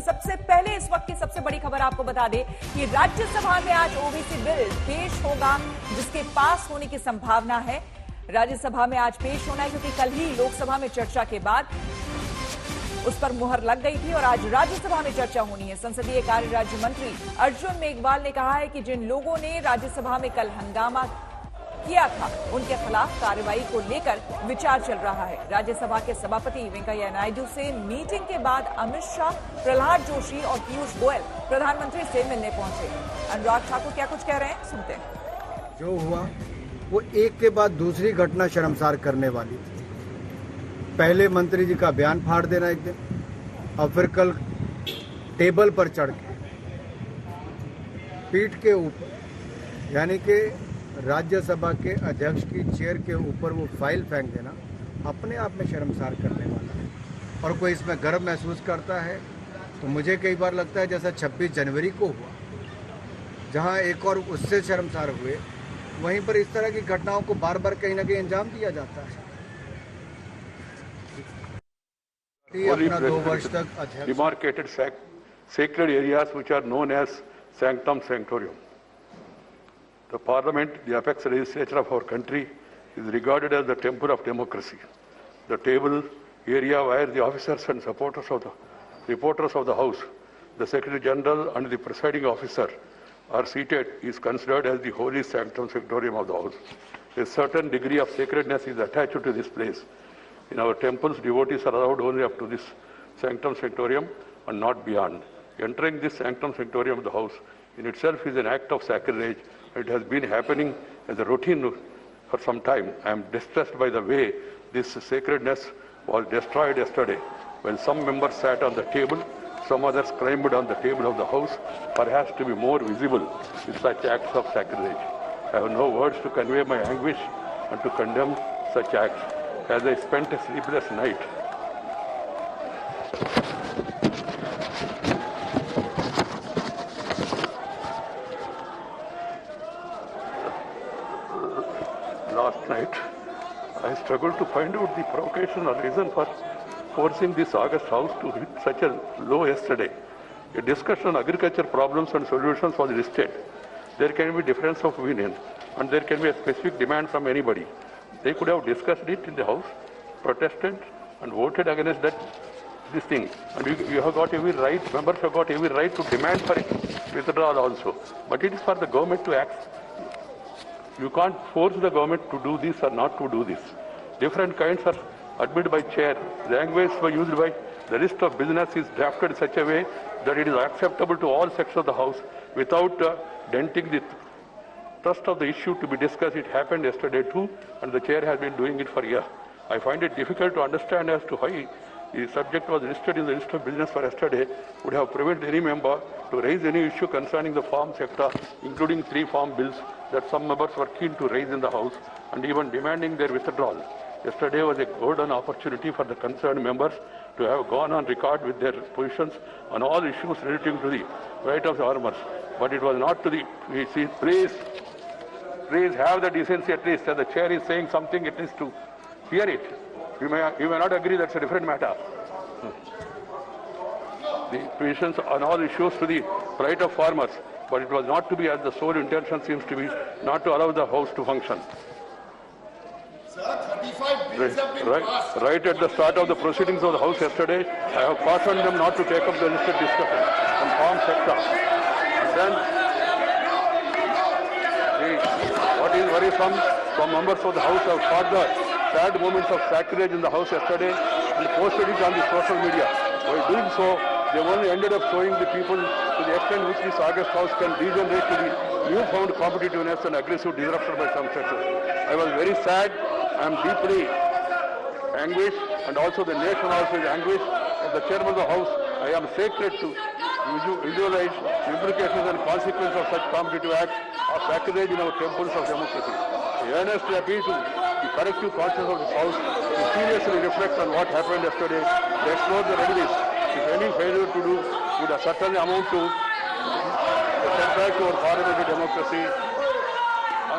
लेकिन सबसे पहले इस वक्त की सबसे बड़ी खबर आपको बता दें कि राज्यसभा में आज ओबीसी बिल पेश होगा, जिसके पास होने की संभावना है। राज्यसभा में आज पेश होना है क्योंकि कल ही लोकसभा में चर्चा के बाद उस पर मुहर लग गई थी और आज राज्यसभा में चर्चा होनी है। संसदीय कार्य राज्य मंत्री अर्जुन मेघवाल ने कहा है कि जिन लोगों ने राज्यसभा में कल हंगामा किया था उनके खिलाफ कार्रवाई को लेकर विचार चल रहा है। राज्यसभा के सभापति वेंकैया नायडू से मीटिंग के बाद अमित शाह, प्रहलाद जोशी और पीयूष गोयल प्रधानमंत्री से मिलने पहुंचे। अनुराग ठाकुर क्या कुछ कह रहे हैं, सुनते हैं। जो हुआ वो एक के बाद दूसरी घटना शर्मसार करने वाली थी। पहले मंत्री जी का बयान फाड़ देना एक दिन, और फिर कल टेबल पर चढ़ के पीठ के ऊपर यानी कि राज्यसभा के अध्यक्ष की चेयर के ऊपर वो फाइल फेंक देना अपने आप में शर्मसार करने वाला है। और कोई इसमें गर्व महसूस करता है तो मुझे कई बार लगता है जैसा 26 जनवरी को हुआ, जहां एक और उससे शर्मसार हुए, वहीं पर इस तरह की घटनाओं को बार बार कहीं ना कहीं अंजाम दिया जाता है। अपना 2 वर्ष तक demarcated sacred areas which are known as sanctum sanctorum. The Parliament, the apex legislature of our country, is regarded as the temple of democracy. The table area where the officers and reporters of the House, the Secretary General and the presiding officer are seated is considered as the holy sanctum sanctorum of the House. A certain degree of sacredness is attached to this place. In our temples, devotees are allowed only up to this sanctum sanctorum and not beyond. Entering this sanctum sanctorum of the House in itself is an act of sacrilege. It has been happening as a routine for some time. I am distressed by the way this sacredness was destroyed yesterday when some members sat on the table, some others climbed on the table of the House, perhaps to be more visible with such acts of sacrilege. I have no words to convey my anguish and to condemn such acts. As I spent a sleepless night, last night, I struggled to find out the provocation or reason for forcing this August House to hit such a low yesterday. A discussion on agriculture problems and solutions was listed. There can be difference of opinion and there can be a specific demand from anybody. They could have discussed it in the House, protested and voted against this thing. And you have got every right, members have got every right to demand for it, withdrawal also. But it is for the government to act. You can't force the government to do this or not to do this. Different kinds are admitted by chair. The language used by the list of business is drafted in such a way that it is acceptable to all sections of the House without denting the thrust of the issue to be discussed. It happened yesterday too, and the chair has been doing it for years. I find it difficult to understand as to why the subject was listed in the list of business for yesterday would have prevented any member to raise any issue concerning the farm sector, including 3 farm bills that some members were keen to raise in the House and even demanding their withdrawal. Yesterday was a golden opportunity for the concerned members to have gone on record with their positions on all issues relating to the right of the farmers. But it was not to the, please have the decency at least, as the chair is saying something, at least to hear it. You may not agree, that's a different matter. The positions on all issues to the right of farmers, but it was not to be, as the sole intention seems to be, not to allow the House to function. Right at the start of the proceedings of the House yesterday, I have cautioned them not to take up the listed discussion on farm sector. And then, what is worrisome, some members of the House have caught the sad moments of sacrilege in the House yesterday and posted it on the social media. By doing so, they only ended up showing the people to the extent which this August House can degenerate to the newfound competitiveness and aggressive disruption by some sectors. I was very sad. I am deeply anguished, and also the nation also is anguished. As the chairman of the House, I am sacred to visualize the implications and consequences of such competitive acts of sacrilege in our temples of democracy. I earnestly appeal to the collective conscience of this House to seriously reflect on what happened yesterday, to explore the remedies. If any failure to do would certainly amount to a setback to our parliamentary democracy,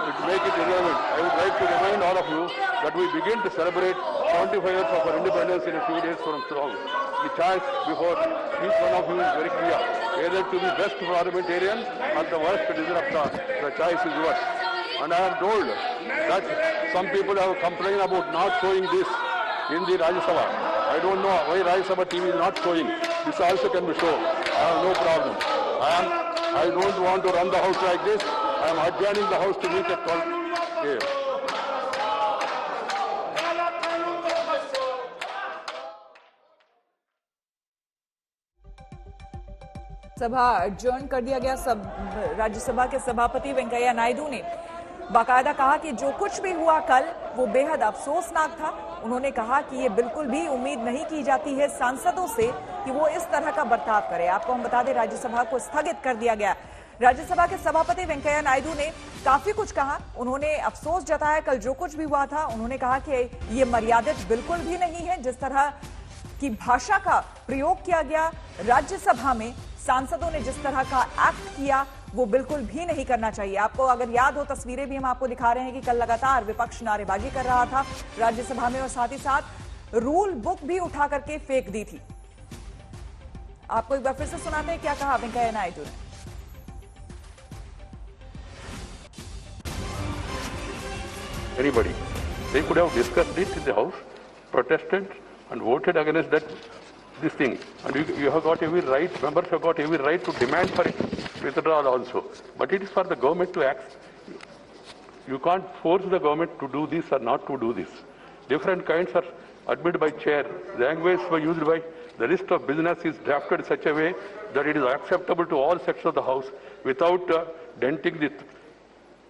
to make it irrelevant, I would like to remind all of you that we begin to celebrate 75 years of our independence in a few days from now. The choice before each one of you is very clear. Either to be best parliamentarian or the worst disruptor. The choice is yours. And I am told that some people have complained about not showing this in the Rajya Sabha. I don't know why Rajya Sabha TV is not showing. This also can be shown. I have no problem. I don't want to run the house like this. I am adjourning the house to meet at 12 a.m. सभा adjourn कर दिया गया। राज्यसभा के सभापति वेंकैया नायडू ने बाकायदा कहा कि जो कुछ भी हुआ कल वो बेहद अफसोसनाक था। उन्होंने कहा कि ये बिल्कुल भी उम्मीद नहीं की जाती है सांसदों से कि वो इस तरह का बर्ताव करे। आपको हम बता दें, राज्यसभा को स्थगित कर दिया गया। राज्यसभा के सभापति वेंकैया नायडू ने काफी कुछ कहा। उन्होंने अफसोस जताया कल जो कुछ भी हुआ था। उन्होंने कहा कि ये मर्यादित बिल्कुल भी नहीं है। जिस तरह की भाषा का प्रयोग किया गया राज्यसभा में, सांसदों ने जिस तरह का एक्ट किया वो बिल्कुल भी नहीं करना चाहिए। आपको अगर याद हो, तस्वीरें भी हम आपको दिखा रहे हैं कि कल लगातार विपक्ष नारेबाजी कर रहा था राज्यसभा में और साथ ही साथ रूल बुक भी उठा करके फेंक दी थी। आपको एक बार फिर से सुनाते हैं क्या कहा वेंकैया नायडू ने। Anybody, they could have discussed it in the House, protested and voted against this thing. And you have got every right, members have got every right to demand for it, withdrawal also. But it is for the government to act. You can't force the government to do this or not to do this. Different kinds are admitted by chair. The language used by the list of business is drafted in such a way that it is acceptable to all sections of the House without denting the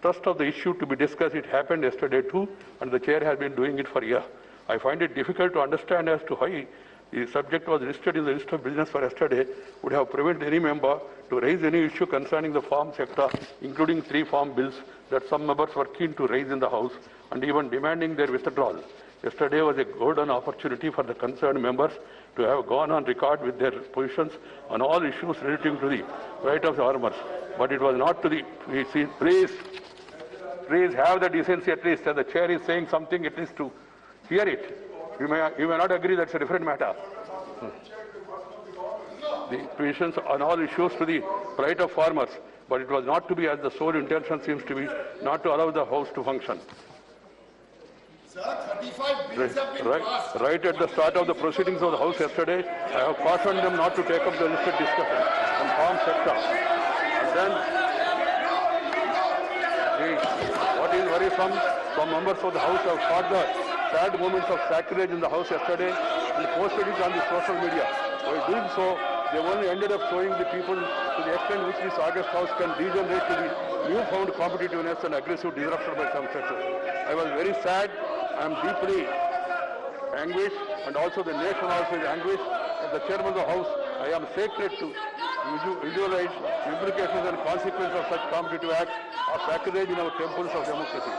thrust of the issue to be discussed. It happened yesterday too, and the chair has been doing it for a year. I find it difficult to understand as to why the subject was listed in the list of business for yesterday would have prevented any member to raise any issue concerning the farm sector, including 3 farm bills that some members were keen to raise in the House and even demanding their withdrawal. Yesterday was a golden opportunity for the concerned members to have gone on record with their positions on all issues relating to the right of the farmers. But it was not to the... Please have the decency at least, as the chair is saying something, at least to hear it. You may not agree, that's a different matter. The positions on all issues to the right of farmers, but it was not to be, as the sole intention seems to be, not to allow the House to function. Sir, 35 bills have been passed. Right at the start of the proceedings of the House yesterday, I have cautioned them not to take up the listed discussion on farm sector. And then, what is worrisome, some members of the House have caught the sad moments of sacrilege in the House yesterday and posted it on the social media. By doing so, they only ended up showing the people to the extent which this August House can degenerate to the newfound competitiveness and aggressive disruption by some sectors. I was very sad. I am deeply anguished, and also the nation also is anguished. As the chairman of the House, I am sacred to visualize implications and consequences of such competitive acts or sacrilege in our temples of democracy.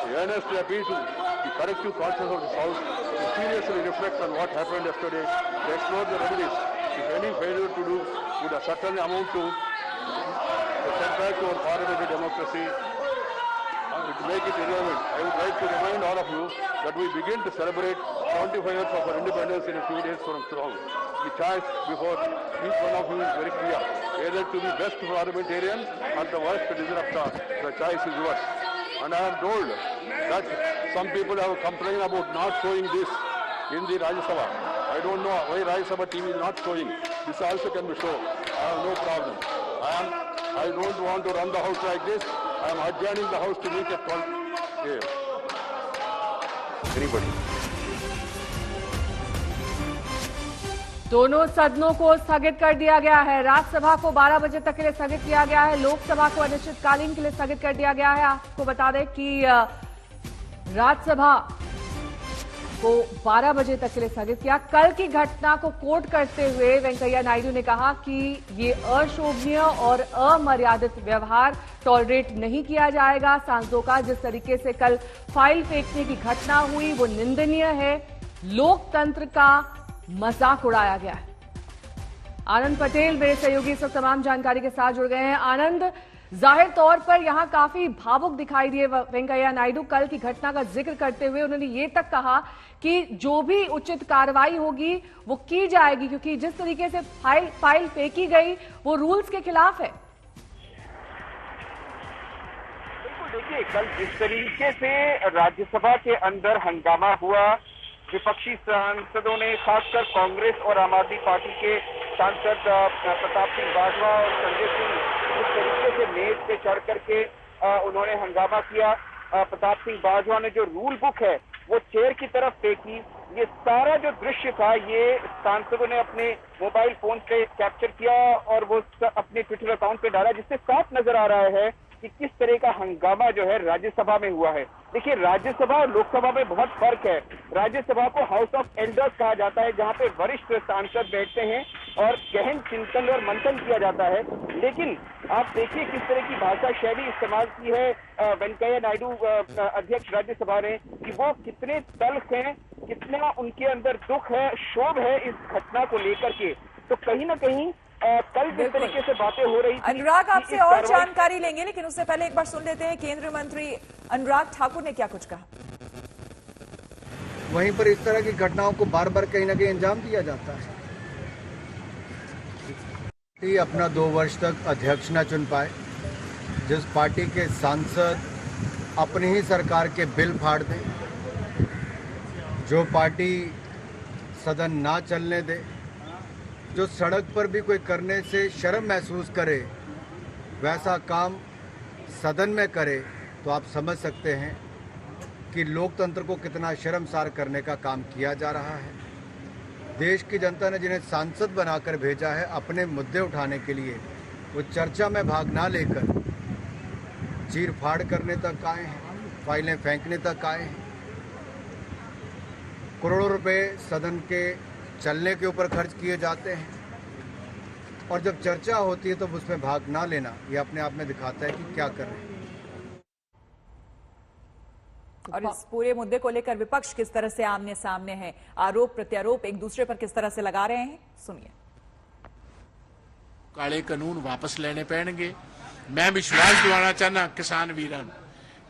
I earnestly appeal to the collective conscience of this House to seriously reflect on what happened yesterday, to explore the remedies. If any failure to do would certainly amount to a setback to our parliamentary democracy, to make it irrelevant, I would like to remind all of you that we begin to celebrate 75 years of our independence in a few days from now. The choice before each one of you is very clear. Either to be best parliamentarian or the worst disruptor. The choice is yours. And I am told that some people have complained about not showing this in the Rajya Sabha. I don't know why Rajya Sabha TV is not showing. This also can be shown. I have no problem. I don't want to run the House like this. I am adjourning the House to meet at 12 a.m. Anybody? दोनों सदनों को स्थगित कर दिया गया है। राज्यसभा को 12 बजे तक के लिए स्थगित किया गया है। लोकसभा को अनिश्चितकालीन के लिए स्थगित कर दिया गया है। आपको बता दें कि राज्यसभा को 12 बजे तक के लिए स्थगित किया। कल की घटना को कोट करते हुए वेंकैया नायडू ने कहा कि ये अशोभनीय और अमर्यादित व्यवहार टॉलरेट नहीं किया जाएगा। सांसदों का जिस तरीके से कल फाइल फेंकने की घटना हुई वो निंदनीय है। लोकतंत्र का मजाक उड़ाया गया है। आनंद पटेल मेरे सहयोगी इस वक्त तमाम जानकारी के साथ जुड़ गए हैं। आनंद, जाहिर तौर पर यहां काफी भावुक दिखाई दिए वेंकैया नायडू। कल की घटना का जिक्र करते हुए उन्होंने ये तक कहा कि जो भी उचित कार्रवाई होगी वो की जाएगी, क्योंकि जिस तरीके से फाइल फेंकी गई वो रूल्स के खिलाफ है। देखिए, कल जिस तरीके से राज्यसभा के अंदर हंगामा हुआ, विपक्षी सांसदों ने, खासकर कांग्रेस और आम आदमी पार्टी के सांसद प्रताप सिंह बाजवा और संजय सिंह, जिस तरीके से मेज पे चढ़ करके उन्होंने हंगामा किया। प्रताप सिंह बाजवा ने जो रूल बुक है वो चेयर की तरफ फेंकी। ये सारा जो दृश्य था ये सांसदों ने अपने मोबाइल फोन पे कैप्चर किया और वो अपने ट्विटर अकाउंट पे डाला, जिससे साफ नजर आ रहा है कि किस तरह का हंगामा जो है राज्यसभा में हुआ है। देखिए, राज्यसभा और लोकसभा में बहुत फर्क है। राज्यसभा को हाउस ऑफ एल्डर्स कहा जाता है, जहां पे वरिष्ठ सांसद बैठते हैं और गहन चिंतन और मंथन किया जाता है। लेकिन आप देखिए किस तरह की भाषा शैली इस्तेमाल की है वेंकैया नायडू अध्यक्ष राज्यसभा ने, कि वो कितने तल्ख हैं, कितना उनके अंदर दुख है, क्षोभ है इस घटना को लेकर के। तो कहीं ना कहीं कल जिस तरीके से बातें हो रही थी, अनुराग आपसे और जानकारी लेंगे, लेकिन उससे पहले एक बार सुन लेते हैं केंद्रीय मंत्री अनुराग ठाकुर ने क्या कुछ कहा। वहीं पर इस तरह की घटनाओं को बार बार कहीं ना कहीं अंजाम दिया जाता है। अपना 2 वर्ष तक अध्यक्ष न चुन पाए, जिस पार्टी के सांसद अपनी ही सरकार के बिल फाड़ दें, जो पार्टी सदन ना चलने दे, जो सड़क पर भी कोई करने से शर्म महसूस करे वैसा काम सदन में करे, तो आप समझ सकते हैं कि लोकतंत्र को कितना शर्मसार करने का काम किया जा रहा है। देश की जनता ने जिन्हें सांसद बनाकर भेजा है अपने मुद्दे उठाने के लिए, वो चर्चा में भाग ना लेकर चीर फाड़ करने तक आए हैं, फाइलें फेंकने तक आए हैं। करोड़ों रुपए सदन के चलने के ऊपर खर्च किए जाते हैं, और जब चर्चा होती है तो उसमें भाग ना लेना ये अपने आप में दिखाता है कि क्या कर रहे हैं। और इस पूरे मुद्दे को लेकर विपक्ष किस तरह से आमने सामने है, आरोप प्रत्यारोप एक दूसरे पर किस तरह से लगा रहे हैं, सुनिए। काले कानून वापस लेने पैणगे। मैं विश्वास दिवाना चाहना किसान वीरां नूं,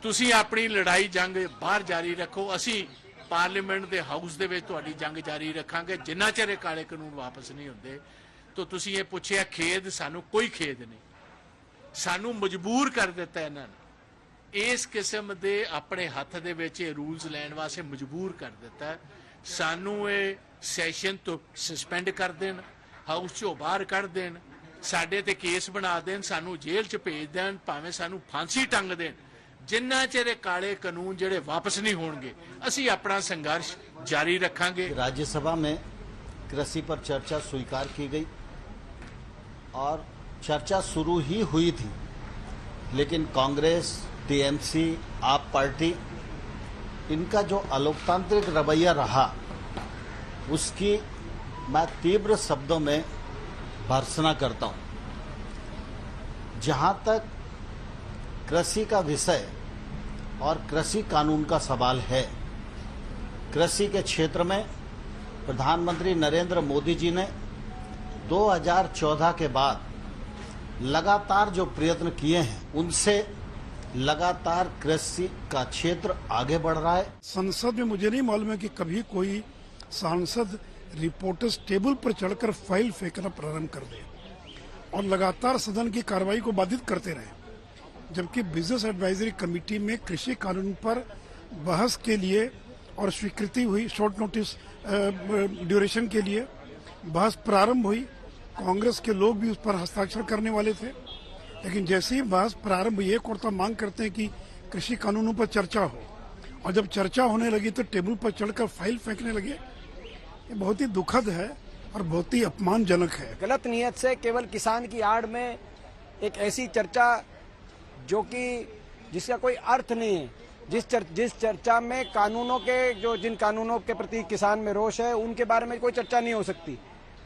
तुसीं अपनी लड़ाई जंग बाहर जारी रखो, असीं पार्लीमेंट दे हाउस दे विच तुहाडी जंग जारी रखांगे जिन्ना चिर काले कानून वापस नहीं होंदे। तो तुसीं ये पुछिआ खेद, सानू कोई खेद नहीं, सानू मजबूर कर दिता इन्हां ने, इस किस्म दे अपने हथ दे विच रूल्स लैण वास्ते मजबूर कर दिता। सानू ये सैशन तो सस्पेंड कर देन, हाउस चों बाहर कढ़ देन, साडे ते केस बना देन, सानू जेल च भेज देन, भावें सानू फांसी टंग देन, जिन्ना चिर काले कानून जेड़े वापस नहीं होणगे असीं अपना संघर्ष जारी रखांगे। राज्यसभा में कृषि पर चर्चा स्वीकार की गई और चर्चा शुरू ही हुई थी, लेकिन कांग्रेस, टीएमसी, आप पार्टी, इनका जो अलोकतांत्रिक रवैया रहा उसकी मैं तीव्र शब्दों में भर्त्सना करता हूं। जहां तक कृषि का विषय और कृषि कानून का सवाल है, कृषि के क्षेत्र में प्रधानमंत्री नरेंद्र मोदी जी ने 2014 के बाद लगातार जो प्रयत्न किए हैं उनसे लगातार कृषि का क्षेत्र आगे बढ़ रहा है। संसद में मुझे नहीं मालूम है कि कभी कोई सांसद रिपोर्टर्स टेबल पर चढ़कर फाइल फेंकना प्रारंभ कर दे और लगातार सदन की कार्रवाई को बाधित करते रहे, जबकि बिजनेस एडवाइजरी कमेटी में कृषि कानून पर बहस के लिए और स्वीकृति हुई, शॉर्ट नोटिस ड्यूरेशन के लिए बहस प्रारंभ हुई। कांग्रेस के लोग भी उस पर हस्ताक्षर करने वाले थे, लेकिन जैसे ही बहस प्रारंभ हुई, एक और तो मांग करते हैं कि कृषि कानूनों पर चर्चा हो, और जब चर्चा होने लगी तो टेबल पर चढ़कर फाइल फेंकने लगे। ये बहुत ही दुखद है और बहुत ही अपमानजनक है। गलत नियत से केवल किसान की आड़ में एक ऐसी चर्चा जो कि जिसका कोई अर्थ नहीं है, जिस चर्चा में कानूनों के जिन कानूनों के प्रति किसान में रोष है उनके बारे में कोई चर्चा नहीं हो सकती,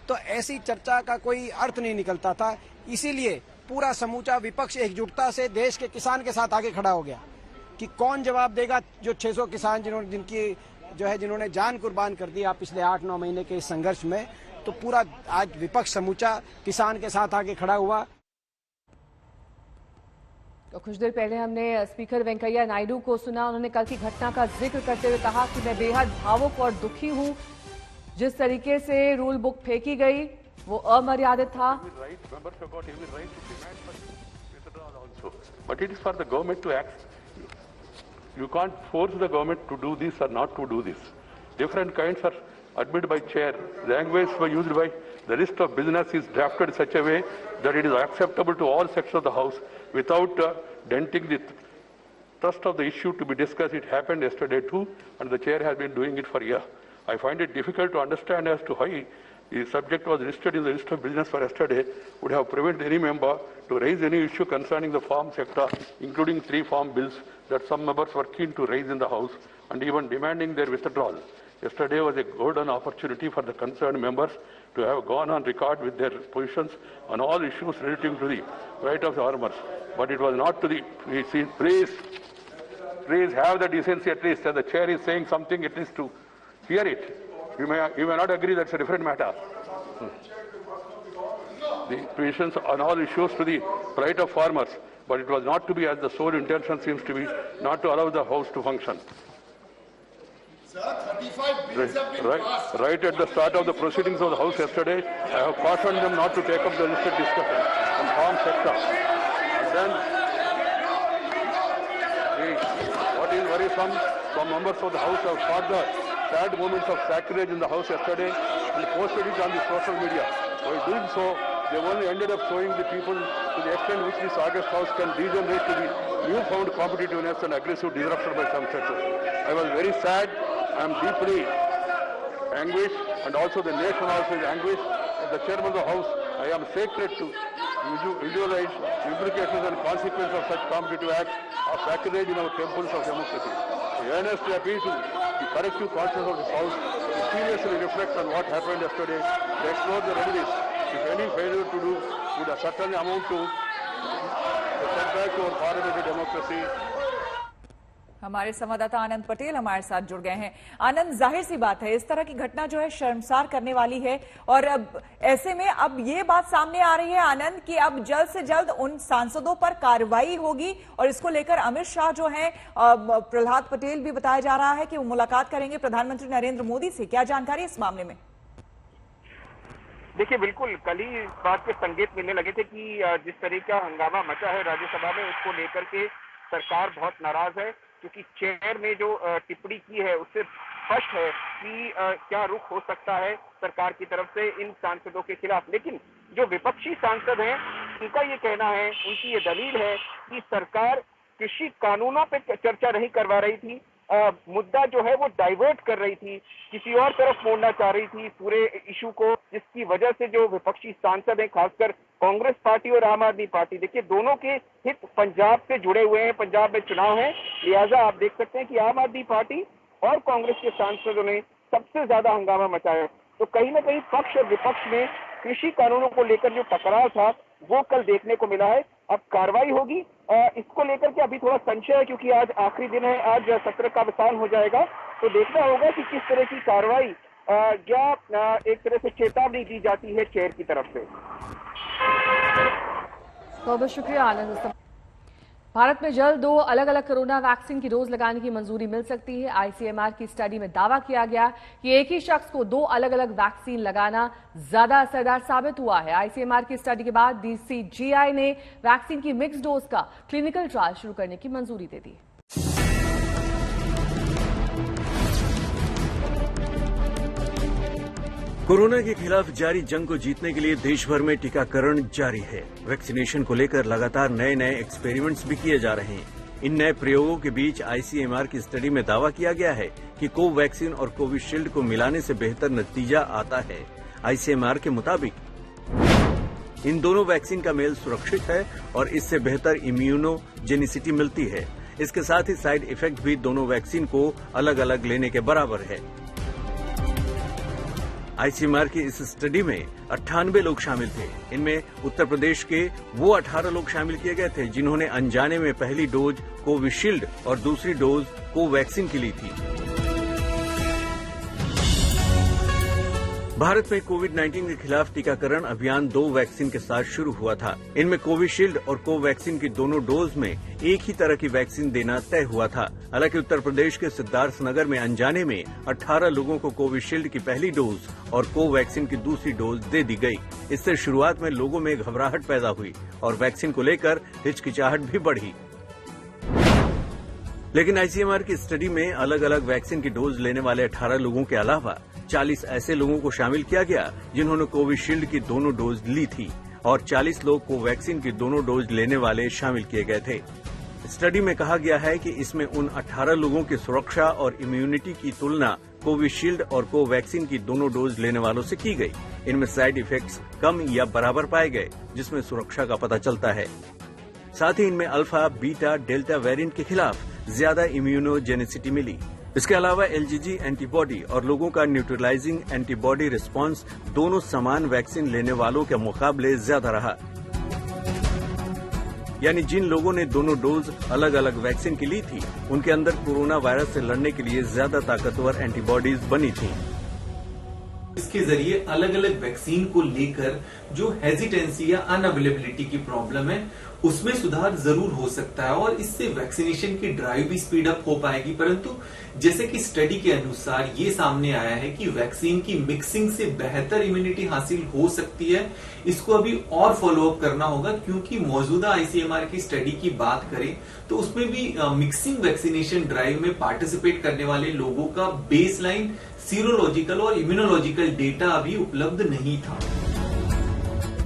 तो ऐसी चर्चा का कोई अर्थ नहीं निकलता था। इसीलिए पूरा समूचा विपक्ष एकजुटता से देश के किसान के साथ आगे खड़ा हो गया कि कौन जवाब देगा जो 600 किसान जिन्होंने जान कुर्बान कर दी पिछले 8-9 महीने के इस संघर्ष में। तो पूरा आज विपक्ष समूचा किसान के साथ आगे खड़ा हुआ। तो कुछ देर पहले हमने स्पीकर वेंकैया नायडू को सुना। उन्होंने कल की घटना का जिक्र करते हुए कहा कि मैं बेहद भावुक और दुखी हूं। जिस तरीके से रूल बुक फेंकी गई वो अमर्यादित था। But it is for the government to act. You can't force the government to do this or not to do this. Different kinds are admitted by chair. Language used by the list of business is drafted in such a way that it is acceptable to all sections of the House without denting the thrust of the issue to be discussed. It happened yesterday too, and the chair has been doing it for a year. I find it difficult to understand as to why the subject was listed in the list of business for yesterday would have prevented any member to raise any issue concerning the farm sector, including 3 farm bills that some members were keen to raise in the House and even demanding their withdrawal. Yesterday was a golden opportunity for the concerned members to have gone on record with their positions on all issues relating to the right of the farmers. But it was not to the... Please have the decency at least, as the chair is saying something, at least to hear it. You may not agree, that's a different matter. The positions on all issues to the right of farmers, but it was not to be, as the sole intention seems to be, not to allow the House to function. Sir, 35 bills have been passed. Right at the start of the proceedings of the House yesterday, I have cautioned them not to take up the listed discussion on farm sector. And then, what is worrisome, some members of the House have fought the sad moments of sacrilege in the House yesterday and posted it on the social media. By doing so, they only ended up showing the people to the extent which this August House can degenerate to the newfound competitiveness and aggressive disruption by some sectors. I was very sad. I am deeply anguished, and also the nation also is anguished. As the chairman of the House, I am sacred to visualize the implications and consequences of such competitive acts of sacrilege in our temples of democracy. I earnestly appeal to the collective conscience of this House to seriously reflect on what happened yesterday, to explore the remedies. If any failure to do would certainly amount to a setback to our parliamentary democracy. हमारे संवाददाता आनंद पटेल हमारे साथ जुड़ गए हैं। आनंद, जाहिर सी बात है इस तरह की घटना जो है शर्मसार करने वाली है, और अब ऐसे में अब ये बात सामने आ रही है आनंद कि अब जल्द से जल्द उन सांसदों पर कार्रवाई होगी, और इसको लेकर अमित शाह जो है, प्रहलाद पटेल भी बताया जा रहा है कि वो मुलाकात करेंगे प्रधानमंत्री नरेंद्र मोदी से। क्या जानकारी इस मामले में? देखिए, बिल्कुल कल ही इस बात के संकेत मिलने लगे थे कि जिस तरह का हंगामा मचा है राज्यसभा में, उसको लेकर के सरकार बहुत नाराज है, क्योंकि चेयर ने जो टिप्पणी की है उससे स्पष्ट है कि क्या रुख हो सकता है सरकार की तरफ से इन सांसदों के खिलाफ। लेकिन जो विपक्षी सांसद हैं, उनका ये कहना है, उनकी ये दलील है कि सरकार कृषि कानूनों पे चर्चा नहीं करवा रही थी, मुद्दा जो है वो डाइवर्ट कर रही थी, किसी और तरफ मोड़ना चाह रही थी पूरे इशू को, जिसकी वजह से जो विपक्षी सांसद हैं, खासकर कांग्रेस पार्टी और आम आदमी पार्टी, देखिए दोनों के हित पंजाब से जुड़े हुए हैं, पंजाब में चुनाव है, लिहाजा आप देख सकते हैं कि आम आदमी पार्टी और कांग्रेस के सांसदों ने सबसे ज्यादा हंगामा मचाया। तो कहीं ना कहीं पक्ष और विपक्ष में कृषि कानूनों को लेकर जो टकराव था वो कल देखने को मिला है। अब कार्रवाई होगी, इसको लेकर के अभी थोड़ा संशय है, क्योंकि आज आखिरी दिन है, आज सत्र का अवसान हो जाएगा, तो देखना होगा कि किस तरह की कार्रवाई या एक तरह से चेतावनी दी जाती है चेयर की तरफ से। बहुत शुक्रिया आनंद। भारत में जल्द 2 अलग अलग कोरोना वैक्सीन की डोज लगाने की मंजूरी मिल सकती है। आईसीएमआर की स्टडी में दावा किया गया कि एक ही शख्स को 2 अलग अलग वैक्सीन लगाना ज्यादा असरदार साबित हुआ है। आईसीएमआर की स्टडी के बाद डीसीजीआई ने वैक्सीन की मिक्स डोज का क्लिनिकल ट्रायल शुरू करने की मंजूरी दे दी। कोरोना के खिलाफ जारी जंग को जीतने के लिए देश भर में टीकाकरण जारी है। वैक्सीनेशन को लेकर लगातार नए नए एक्सपेरिमेंट्स भी किए जा रहे हैं। इन नए प्रयोगों के बीच आईसीएमआर की स्टडी में दावा किया गया है कि कोवैक्सीन और कोविशील्ड को मिलाने से बेहतर नतीजा आता है। आईसीएमआर के मुताबिक इन दोनों वैक्सीन का मेल सुरक्षित है और इससे बेहतर इम्यूनोजेनिसिटी मिलती है। इसके साथ ही साइड इफेक्ट भी दोनों वैक्सीन को अलग अलग लेने के बराबर है। आईसीएमआर की इस स्टडी में 98 लोग शामिल थे। इनमें उत्तर प्रदेश के वो 18 लोग शामिल किए गए थे जिन्होंने अनजाने में पहली डोज कोविशील्ड और दूसरी डोज कोवैक्सीन की ली थी। भारत में कोविड-19 के खिलाफ टीकाकरण अभियान 2 वैक्सीन के साथ शुरू हुआ था। इनमें कोविशील्ड और कोवैक्सीन की दोनों डोज में एक ही तरह की वैक्सीन देना तय हुआ था। हालांकि उत्तर प्रदेश के सिद्धार्थनगर में अनजाने में 18 लोगों को कोविशील्ड की पहली डोज और कोवैक्सीन की दूसरी डोज दे दी गई। इससे शुरुआत में लोगों में घबराहट पैदा हुई और वैक्सीन को लेकर हिचकिचाहट भी बढ़ी। लेकिन आईसीएमआर की स्टडी में अलग अलग वैक्सीन की डोज लेने वाले 18 लोगों के अलावा 40 ऐसे लोगों को शामिल किया गया जिन्होंने कोविशील्ड की दोनों डोज ली थी और 40 लोग कोवैक्सीन की दोनों डोज लेने वाले शामिल किए गए थे। स्टडी में कहा गया है कि इसमें उन 18 लोगों की सुरक्षा और इम्यूनिटी की तुलना कोविशील्ड और कोवैक्सीन की दोनों डोज लेने वालों से की गई। इनमें साइड इफेक्ट्स कम या बराबर पाए गए, जिसमें सुरक्षा का पता चलता है। साथ ही इनमें अल्फा, बीटा, डेल्टा वेरिएंट के खिलाफ ज्यादा इम्यूनोजेनिसिटी मिली। इसके अलावा एलजीजी एंटीबॉडी और लोगों का न्यूट्रलाइजिंग एंटीबॉडी रिस्पांस दोनों समान वैक्सीन लेने वालों के मुकाबले ज्यादा रहा। यानी जिन लोगों ने दोनों डोज अलग अलग वैक्सीन की ली थी, उनके अंदर कोरोना वायरस से लड़ने के लिए ज्यादा ताकतवर एंटीबॉडीज बनी थी। इसके जरिए अलग अलग वैक्सीन को लेकर जो हेजिटेंसी या अनअवेलेबिलिटी की प्रॉब्लम है उसमें सुधार जरूर हो सकता है और इससे वैक्सीनेशन की ड्राइव भी स्पीड अप हो पाएगी। परंतु जैसे कि स्टडी के अनुसार ये सामने आया है कि वैक्सीन की मिक्सिंग से बेहतर इम्यूनिटी हासिल हो सकती है। इसको अभी और फॉलो अप करना होगा, क्योंकि मौजूदा आईसीएमआर की स्टडी की बात करें तो उसमें भी मिक्सिंग वैक्सीनेशन ड्राइव में पार्टिसिपेट करने वाले लोगों का बेसलाइन सीरोलॉजिकल और इम्यूनोलॉजिकल डेटा अभी उपलब्ध नहीं था।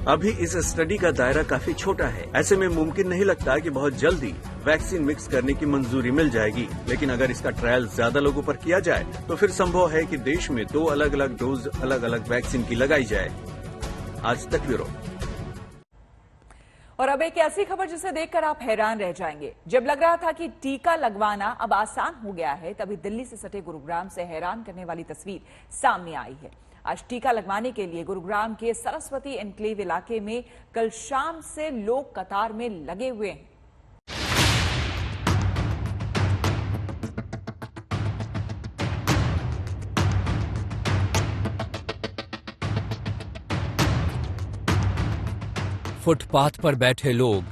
अभी इस स्टडी का दायरा काफी छोटा है। ऐसे में मुमकिन नहीं लगता कि बहुत जल्दी वैक्सीन मिक्स करने की मंजूरी मिल जाएगी। लेकिन अगर इसका ट्रायल ज्यादा लोगों पर किया जाए तो फिर संभव है कि देश में 2 अलग अलग डोज अलग अलग वैक्सीन की लगाई जाए। आज तक ब्यूरो। और अब एक ऐसी खबर जिसे देखकर आप हैरान रह जाएंगे। जब लग रहा था कि टीका लगवाना अब आसान हो गया है, तभी दिल्ली से सटे गुरुग्राम से हैरान करने वाली तस्वीर सामने आई है। आज टीका लगवाने के लिए गुरुग्राम के सरस्वती एन्क्लेव इलाके में कल शाम से लोग कतार में लगे हुए हैं। फुटपाथ पर बैठे लोग,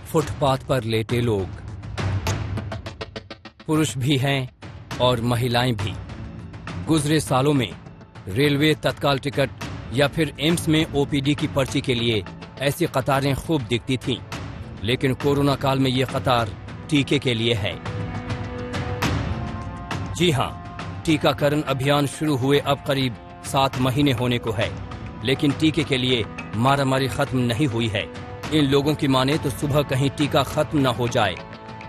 फुटपाथ पर लेटे लोग, पुरुष भी हैं और महिलाएं भी। गुजरे सालों में रेलवे तत्काल टिकट या फिर एम्स में ओपीडी की पर्ची के लिए ऐसी कतारें खूब दिखती थीं, लेकिन कोरोना काल में ये कतार टीके के लिए है। जी हां, टीकाकरण अभियान शुरू हुए अब करीब 7 महीने होने को है, लेकिन टीके के लिए मारामारी खत्म नहीं हुई है। इन लोगों की माने तो सुबह कहीं टीका खत्म न हो जाए,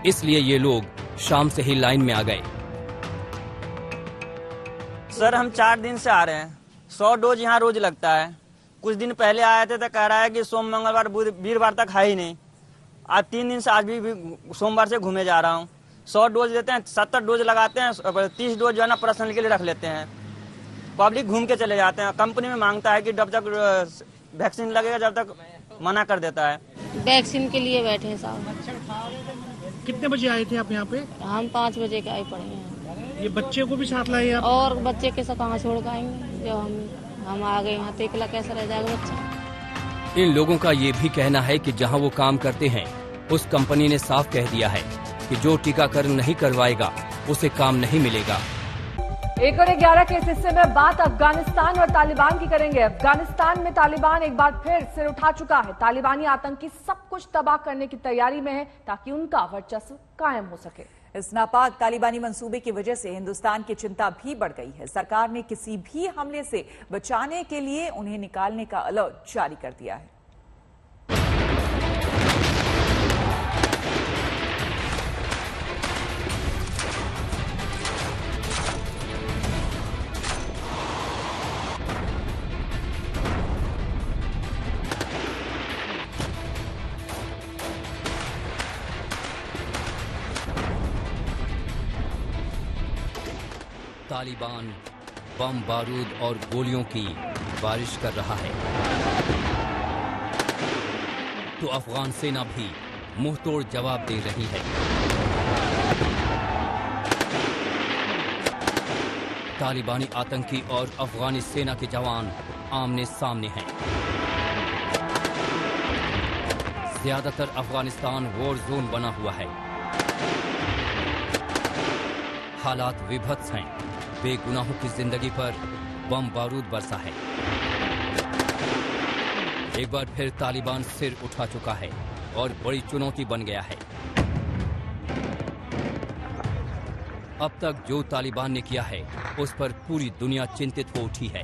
इसलिए ये लोग शाम से ही लाइन में आ गए। सर, हम 4 दिन से आ रहे हैं। 100 डोज यहाँ रोज लगता है। कुछ दिन पहले आए थे तो कह रहा है कि सोम, मंगलवार, वीरवार तक है ही नहीं। आज 3 दिन से आज भी सोमवार से घूमे जा रहा हूँ। 100 डोज देते हैं, 70 डोज लगाते हैं, 30 डोज जो है ना पर्सनल के लिए रख लेते हैं। पब्लिक घूम के चले जाते हैं। कंपनी में मांगता है कि जब तक वैक्सीन लगेगा जब तक मना कर देता है। वैक्सीन के लिए बैठे हैं साहब। कितने बजे आए थे आप यहाँ पे? हम 5 बजे के आए पड़े हैं। ये बच्चे को भी साथ लाए आप? और बच्चे के साथ कहाँ छोड़ पाएंगे? जब हम आ गए यहाँ तो अकेला कैसे रह जाएगा बच्चा। इन लोगों का ये भी कहना है कि जहां वो काम करते हैं उस कंपनी ने साफ कह दिया है कि जो टीकाकरण नहीं करवाएगा उसे काम नहीं मिलेगा। 1 और 11 के इस हिस्से में बात अफगानिस्तान और तालिबान की करेंगे। अफगानिस्तान में तालिबान एक बार फिर सिर उठा चुका है। तालिबानी आतंकी सब कुछ तबाह करने की तैयारी में है ताकि उनका वर्चस्व कायम हो सके। इस नापाक तालिबानी मंसूबे की वजह से हिंदुस्तान की चिंता भी बढ़ गई है। सरकार ने किसी भी हमले से बचाने के लिए उन्हें निकालने का अलर्ट जारी कर दिया है। तालिबान बम बारूद और गोलियों की बारिश कर रहा है तो अफगान सेना भी मुंहतोड़ जवाब दे रही है। तालिबानी आतंकी और अफगानी सेना के जवान आमने सामने हैं। ज्यादातर अफगानिस्तान वॉर जोन बना हुआ है। हालात विभत्स हैं। बेगुनाहों की जिंदगी पर बम बारूद बरसा है। एक बार फिर तालिबान सिर उठा चुका है और बड़ी चुनौती बन गया है। अब तक जो तालिबान ने किया है उस पर पूरी दुनिया चिंतित हो उठी है।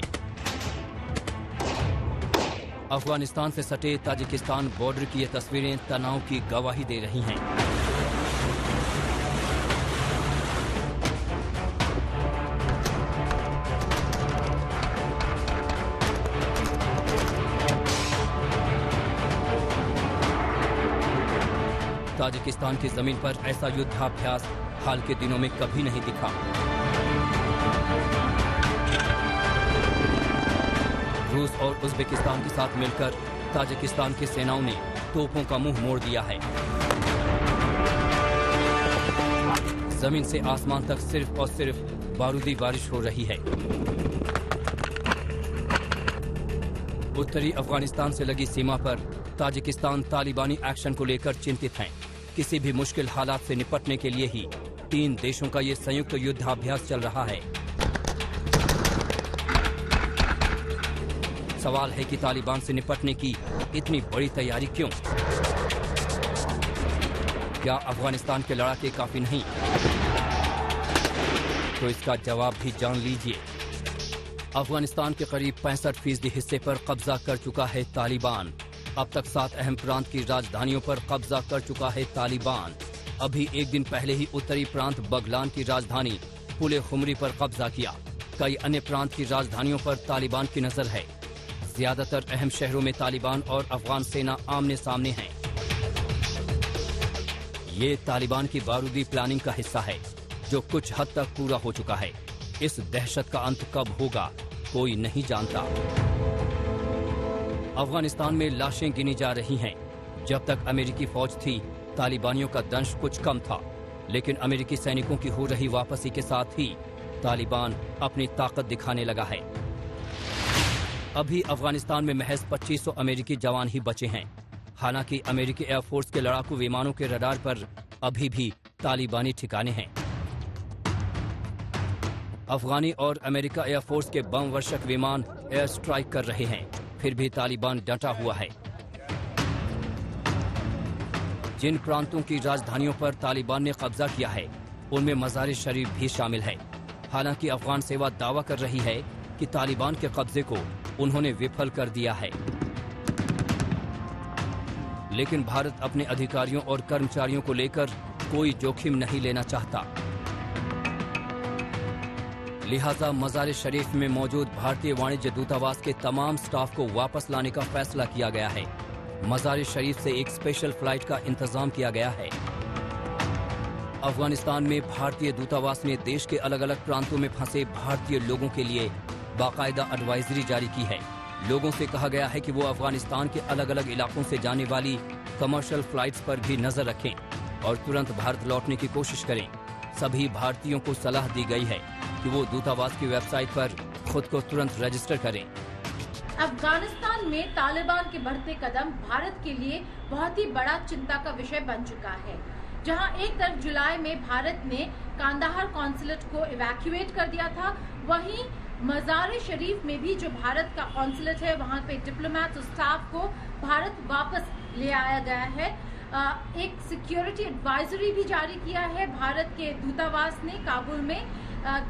अफगानिस्तान से सटे ताजिकिस्तान बॉर्डर की ये तस्वीरें तनाव की गवाही दे रही हैं। ताजिकिस्तान की जमीन पर ऐसा युद्धाभ्यास हाल के दिनों में कभी नहीं दिखा। रूस और उज़्बेकिस्तान के साथ मिलकर ताजिकिस्तान की सेनाओं ने तोपों का मुंह मोड़ दिया है। जमीन से आसमान तक सिर्फ और सिर्फ बारूदी बारिश हो रही है। उत्तरी अफगानिस्तान से लगी सीमा पर ताजिकिस्तान तालिबानी एक्शन को लेकर चिंतित हैं। किसी भी मुश्किल हालात से निपटने के लिए ही 3 देशों का ये संयुक्त युद्धाभ्यास चल रहा है। सवाल है कि तालिबान से निपटने की इतनी बड़ी तैयारी क्यों? क्या अफगानिस्तान के लड़ाके काफी नहीं? तो इसका जवाब भी जान लीजिए। अफगानिस्तान के करीब 65% हिस्से पर कब्जा कर चुका है तालिबान। अब तक 7 अहम प्रांत की राजधानियों पर कब्जा कर चुका है तालिबान। अभी एक दिन पहले ही उत्तरी प्रांत बगलान की राजधानी पुले खुमरी पर कब्जा किया। कई अन्य प्रांत की राजधानियों पर तालिबान की नजर है। ज्यादातर अहम शहरों में तालिबान और अफगान सेना आमने सामने हैं। ये तालिबान की बारूदी प्लानिंग का हिस्सा है जो कुछ हद तक पूरा हो चुका है। इस दहशत का अंत कब होगा कोई नहीं जानता। अफगानिस्तान में लाशें गिनी जा रही हैं। जब तक अमेरिकी फौज थी तालिबानियों का दंश कुछ कम था, लेकिन अमेरिकी सैनिकों की हो रही वापसी के साथ ही तालिबान अपनी ताकत दिखाने लगा है। अभी अफगानिस्तान में महज 2500 अमेरिकी जवान ही बचे हैं। हालांकि अमेरिकी एयरफोर्स के लड़ाकू विमानों के रडार पर अभी भी तालिबानी ठिकाने हैं। अफगानी और अमेरिका एयरफोर्स के बम वर्षक विमान एयर स्ट्राइक कर रहे हैं, फिर भी तालिबान डटा हुआ है। जिन प्रांतों की राजधानियों पर तालिबान ने कब्जा किया है उनमें मज़ार शरीफ भी शामिल है। हालांकि अफगान सेवा दावा कर रही है कि तालिबान के कब्जे को उन्होंने विफल कर दिया है, लेकिन भारत अपने अधिकारियों और कर्मचारियों को लेकर कोई जोखिम नहीं लेना चाहता। लिहाजा मज़ार शरीफ में मौजूद भारतीय वाणिज्य दूतावास के तमाम स्टाफ को वापस लाने का फैसला किया गया है। मज़ार शरीफ से एक स्पेशल फ्लाइट का इंतजाम किया गया है। अफगानिस्तान में भारतीय दूतावास ने देश के अलग अलग प्रांतों में फंसे भारतीय लोगों के लिए बाकायदा एडवाइजरी जारी की है। लोगों से कहा गया है कि वो अफगानिस्तान के अलग अलग इलाकों से जाने वाली कमर्शियल फ्लाइट्स पर भी नजर रखें और तुरंत भारत लौटने की कोशिश करें। सभी भारतीयों को सलाह दी गई है कि वो दूतावास की वेबसाइट पर खुद को तुरंत रजिस्टर करें। अफगानिस्तान में तालिबान के बढ़ते कदम भारत के लिए बहुत ही बड़ा चिंता का विषय बन चुका है। जहां एक तरफ जुलाई में भारत ने कांदाहार कॉन्सुलेट को इवैक्यूएट कर दिया था, वहीं मज़ार शरीफ में भी जो भारत का कॉन्सुलेट है वहां पे डिप्लोमेट और स्टाफ को भारत वापस ले आया गया है। एक सिक्योरिटी एडवाइजरी भी जारी किया है भारत के दूतावास ने काबुल में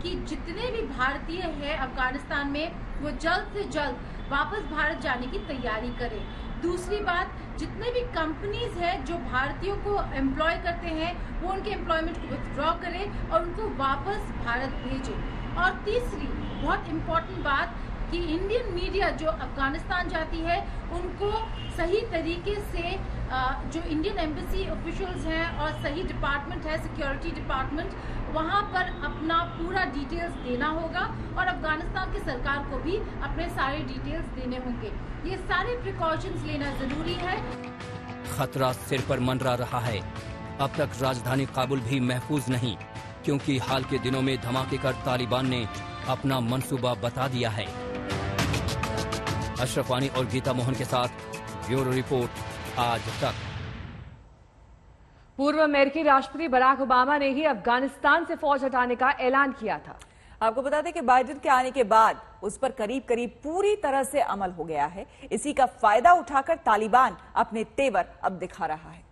कि जितने भी भारतीय हैं अफगानिस्तान में वो जल्द से जल्द वापस भारत जाने की तैयारी करें। दूसरी बात, जितने भी कंपनीज हैं जो भारतीयों को एम्प्लॉय करते हैं वो उनके एम्प्लॉयमेंट को विथड्रॉ करें और उनको वापस भारत भेजें। और तीसरी बहुत इम्पोर्टेंट बात कि इंडियन मीडिया जो अफगानिस्तान जाती है उनको सही तरीके से जो इंडियन एम्बेसी ऑफिशियल्स हैं और सही डिपार्टमेंट है सिक्योरिटी डिपार्टमेंट, वहाँ पर अपना पूरा डिटेल्स देना होगा और अफगानिस्तान की सरकार को भी अपने सारे डिटेल्स देने होंगे। ये सारे प्रिकॉशंस लेना जरूरी है। खतरा सिर पर मंडरा रहा है। अब तक राजधानी काबुल भी महफूज नहीं, क्योंकि हाल के दिनों में धमाके कर तालिबान ने अपना मंसूबा बता दिया है। अशरफ वानी और गीता मोहन के साथ ब्यूरो रिपोर्ट, आज तक। पूर्व अमेरिकी राष्ट्रपति बराक ओबामा ने ही अफगानिस्तान से फौज हटाने का ऐलान किया था। आपको बता दें कि बाइडेन के आने के बाद उस पर करीब करीब पूरी तरह से अमल हो गया है। इसी का फायदा उठाकर तालिबान अपने तेवर अब दिखा रहा है।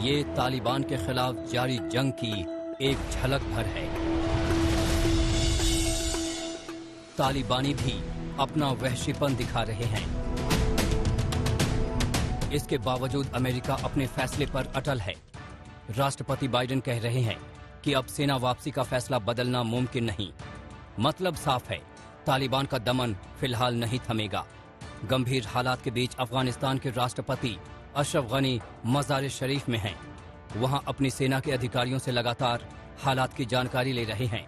ये तालिबान के खिलाफ जारी जंग की एक झलक भर है। तालिबानी भी अपना वहशीपन दिखा रहे हैं। इसके बावजूद अमेरिका अपने फैसले पर अटल है। राष्ट्रपति बाइडेन कह रहे हैं कि अब सेना वापसी का फैसला बदलना मुमकिन नहीं। मतलब साफ है, तालिबान का दमन फिलहाल नहीं थमेगा। गंभीर हालात के बीच अफगानिस्तान के राष्ट्रपति अशरफ गनी मज़ार शरीफ में हैं। वहां अपनी सेना के अधिकारियों से लगातार हालात की जानकारी ले रहे हैं।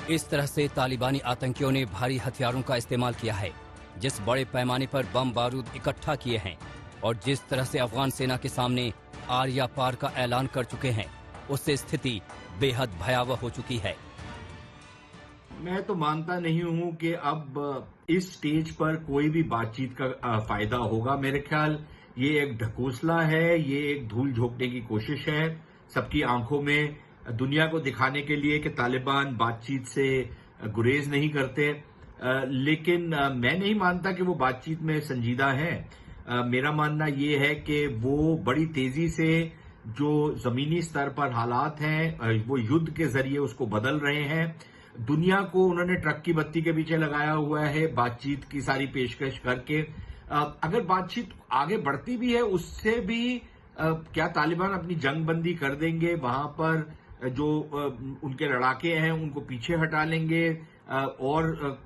इस तरह से तालिबानी आतंकियों ने भारी हथियारों का इस्तेमाल किया है, जिस बड़े पैमाने पर बम बारूद इकट्ठा किए हैं और जिस तरह से अफगान सेना के सामने आर या पार का ऐलान कर चुके हैं, उससे स्थिति बेहद भयावह हो चुकी है। मैं तो मानता नहीं हूं कि अब इस स्टेज पर कोई भी बातचीत का फायदा होगा। मेरे ख्याल ये एक ढकोसला है, ये एक धूल झोंकने की कोशिश है सबकी आंखों में, दुनिया को दिखाने के लिए कि तालिबान बातचीत से गुरेज नहीं करते। लेकिन मैं नहीं मानता कि वो बातचीत में संजीदा है। मेरा मानना ये है कि वो बड़ी तेजी से जो जमीनी स्तर पर हालात हैं वो युद्ध के जरिए उसको बदल रहे हैं। दुनिया को उन्होंने ट्रक की बत्ती के पीछे लगाया हुआ है बातचीत की सारी पेशकश करके। अगर बातचीत आगे बढ़ती भी है, उससे भी क्या तालिबान अपनी जंगबंदी कर देंगे, वहां पर जो उनके लड़ाके हैं उनको पीछे हटा लेंगे और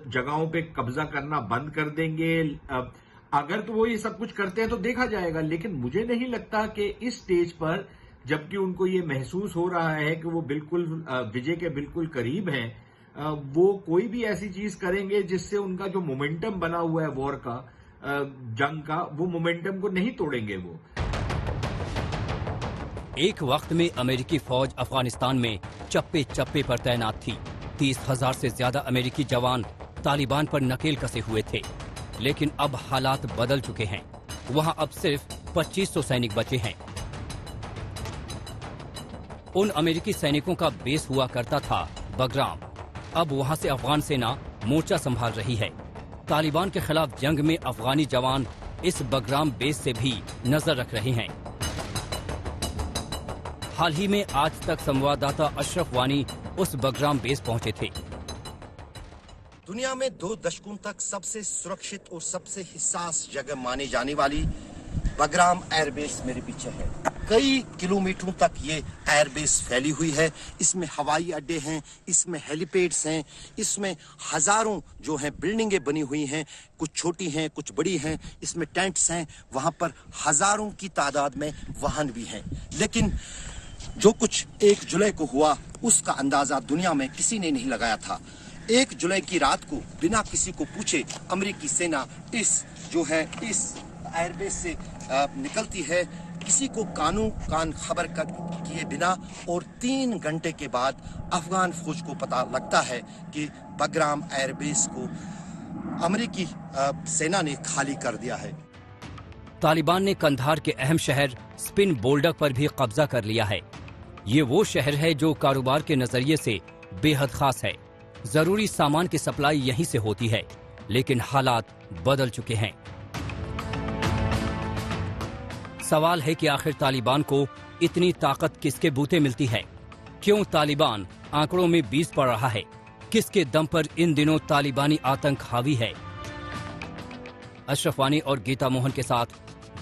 जगहों पे कब्जा करना बंद कर देंगे। अगर तो वो ये सब कुछ करते हैं तो देखा जाएगा, लेकिन मुझे नहीं लगता कि इस स्टेज पर, जबकि उनको ये महसूस हो रहा है कि वो बिल्कुल विजय के बिल्कुल करीब हैं, वो कोई भी ऐसी चीज करेंगे जिससे उनका जो मोमेंटम बना हुआ है वॉर का, जंग का, वो मोमेंटम को नहीं तोड़ेंगे वो। एक वक्त में अमेरिकी फौज अफगानिस्तान में चप्पे चप्पे पर तैनात थी। 30,000 से ज्यादा अमेरिकी जवान तालिबान पर नकेल कसे हुए थे, लेकिन अब हालात बदल चुके हैं। वहां अब सिर्फ 2500 सैनिक बचे हैं। उन अमेरिकी सैनिकों का बेस हुआ करता था बगराम। अब वहां से अफगान सेना मोर्चा संभाल रही है। तालिबान के खिलाफ जंग में अफगानी जवान इस बगराम बेस से भी नजर रख रहे हैं। हाल ही में आज तक संवाददाता अशरफ वानी उस बगराम बेस पहुंचे थे। दुनिया में 2 दशकों तक सबसे सुरक्षित और सबसे हिस्सास जगह मानी जाने वाली बगराम एयरबेस मेरे पीछे है। कई किलोमीटरों तक ये एयरबेस फैली हुई है। इसमें हवाई अड्डे हैं, इसमें हेलीपैड्स हैं, इसमें हजारों जो हैं बिल्डिंगें बनी हुई हैं, कुछ छोटी हैं कुछ बड़ी हैं। इसमें टेंट्स हैं, वहां पर हजारों की तादाद में वाहन भी हैं। लेकिन जो कुछ 1 जुलाई को हुआ उसका अंदाजा दुनिया में किसी ने नहीं लगाया था। 1 जुलाई की रात को बिना किसी को पूछे अमेरिकी सेना इस एयरबेस से निकलती है, किसी को कान खबर किए बिना, और 3 घंटे के बाद अफगान फौज को पता लगता है कि बगराम एयरबेस को अमेरिकी सेना ने खाली कर दिया है। तालिबान ने कंधार के अहम शहर स्पिन बोल्डक पर भी कब्जा कर लिया है। ये वो शहर है जो कारोबार के नजरिए से बेहद खास है। जरूरी सामान की सप्लाई यहीं से होती है, लेकिन हालात बदल चुके हैं। सवाल है कि आखिर तालिबान को इतनी ताकत किसके बूते मिलती है? क्यों तालिबान आंकड़ों में 20 पड़ रहा है? किसके दम पर इन दिनों तालिबानी आतंक हावी है? अशरफ वानी और गीता मोहन के साथ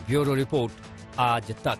ब्यूरो रिपोर्ट, आज तक।